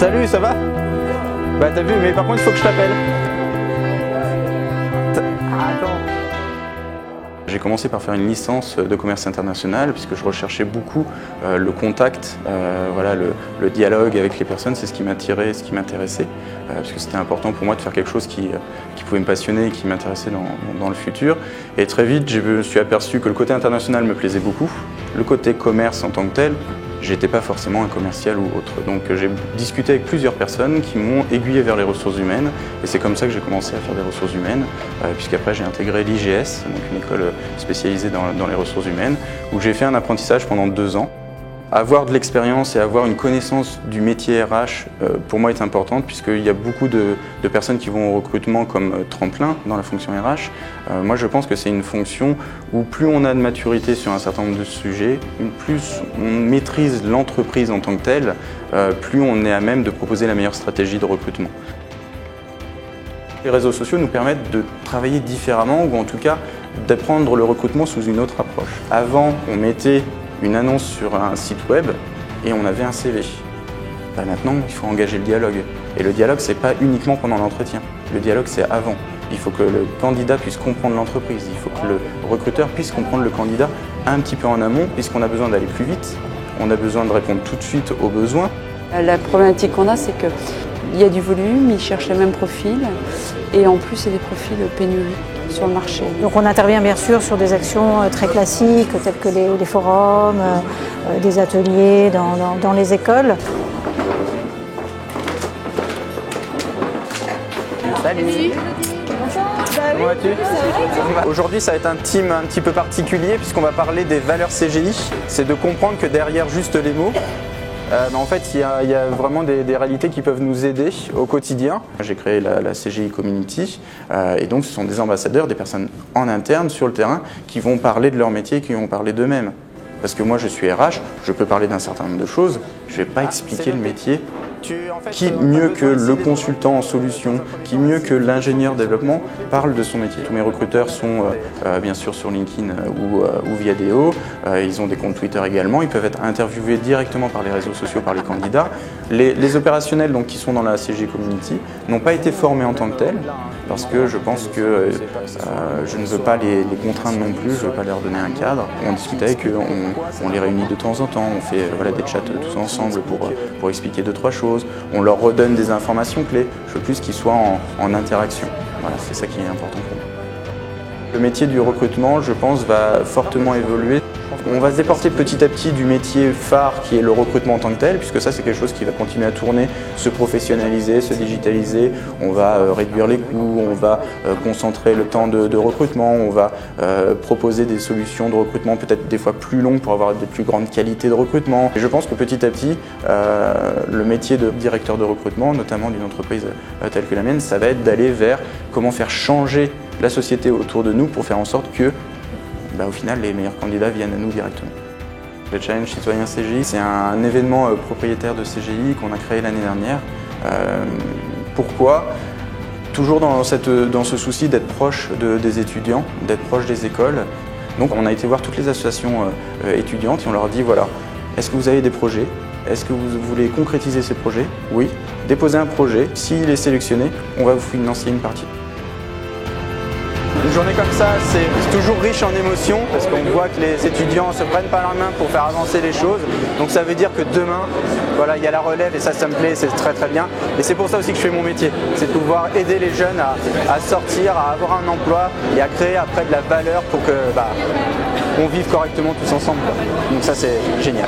Salut, ça va? Bah t'as vu, mais par contre il faut que je t'appelle. Attends. J'ai commencé par faire une licence de commerce international puisque je recherchais beaucoup le contact, voilà, le dialogue avec les personnes, c'est ce qui m'attirait, ce qui m'intéressait, parce que c'était important pour moi de faire quelque chose qui pouvait me passionner et qui m'intéressait dans le futur. Et très vite, je me suis aperçu que le côté international me plaisait beaucoup, le côté commerce en tant que tel, j'étais pas forcément un commercial ou autre. Donc j'ai discuté avec plusieurs personnes qui m'ont aiguillé vers les ressources humaines et c'est comme ça que j'ai commencé à faire des ressources humaines puisqu'après j'ai intégré l'IGS, donc une école spécialisée dans les ressources humaines où j'ai fait un apprentissage pendant 2 ans. Avoir de l'expérience et avoir une connaissance du métier RH pour moi est importante puisqu'il y a beaucoup de personnes qui vont au recrutement comme tremplin dans la fonction RH. Moi je pense que c'est une fonction où plus on a de maturité sur un certain nombre de sujets, plus on maîtrise l'entreprise en tant que telle, plus on est à même de proposer la meilleure stratégie de recrutement. Les réseaux sociaux nous permettent de travailler différemment ou en tout cas d'apprendre le recrutement sous une autre approche. Avant on mettait une annonce sur un site web et on avait un CV. Bah maintenant, il faut engager le dialogue. Et le dialogue, c'est pas uniquement pendant l'entretien. Le dialogue, c'est avant. Il faut que le candidat puisse comprendre l'entreprise. Il faut que le recruteur puisse comprendre le candidat un petit peu en amont, puisqu'on a besoin d'aller plus vite. On a besoin de répondre tout de suite aux besoins. La problématique qu'on a, c'est qu'il y a du volume, ils cherchent les mêmes profils et en plus, c'est des profils pénuries sur le marché. Donc on intervient bien sûr sur des actions très classiques telles que les forums, des ateliers dans les écoles. Salut. Comment vas-tu? Aujourd'hui ça va être un team un petit peu particulier puisqu'on va parler des valeurs CGI. C'est de comprendre que derrière juste les mots, en fait, il y a vraiment des réalités qui peuvent nous aider au quotidien. J'ai créé la CGI Community et donc ce sont des ambassadeurs, des personnes en interne sur le terrain qui vont parler de leur métier, qui vont parler d'eux-mêmes. Parce que moi je suis RH, je peux parler d'un certain nombre de choses, je ne vais pas expliquer le métier. Qui mieux que le consultant en solution, qui mieux que l'ingénieur développement parle de son métier. Tous mes recruteurs sont bien sûr sur LinkedIn ou Viadeo, ils ont des comptes Twitter également, ils peuvent être interviewés directement par les réseaux sociaux, par les candidats. Les opérationnels donc, qui sont dans la CGI Community n'ont pas été formés en tant que tels, parce que je pense que je ne veux pas les contraindre non plus, je ne veux pas leur donner un cadre. On discute avec eux, on les réunit de temps en temps, on fait des chats tous ensemble pour expliquer 2-3 choses. On leur redonne des informations clés. Je veux plus qu'ils soient en interaction. Voilà, c'est ça qui est important pour moi. Le métier du recrutement, je pense, va fortement évoluer. On va se déporter petit à petit du métier phare qui est le recrutement en tant que tel, puisque ça c'est quelque chose qui va continuer à tourner, se professionnaliser, se digitaliser. On va réduire les coûts, on va concentrer le temps de recrutement, on va proposer des solutions de recrutement peut-être des fois plus longues pour avoir de plus grandes qualités de recrutement. Et je pense que petit à petit, le métier de directeur de recrutement, notamment d'une entreprise telle que la mienne, ça va être d'aller vers comment faire changer la société autour de nous pour faire en sorte que au final, les meilleurs candidats viennent à nous directement. Le Challenge Citoyen CGI, c'est un événement propriétaire de CGI qu'on a créé l'année dernière. Pourquoi? Toujours dans ce souci d'être proche des étudiants, d'être proche des écoles. Donc on a été voir toutes les associations étudiantes et on leur dit voilà, est-ce que vous avez des projets? Est-ce que vous voulez concrétiser ces projets? Oui. Déposez un projet. S'il est sélectionné, on va vous financer une partie. Une journée comme ça, c'est toujours riche en émotions parce qu'on voit que les étudiants se prennent par la main pour faire avancer les choses. Donc ça veut dire que demain, voilà, il y a la relève et ça me plaît, c'est très très bien. Et c'est pour ça aussi que je fais mon métier, c'est de pouvoir aider les jeunes à sortir, à avoir un emploi et à créer après de la valeur pour que on vive correctement tous ensemble. Donc ça c'est génial.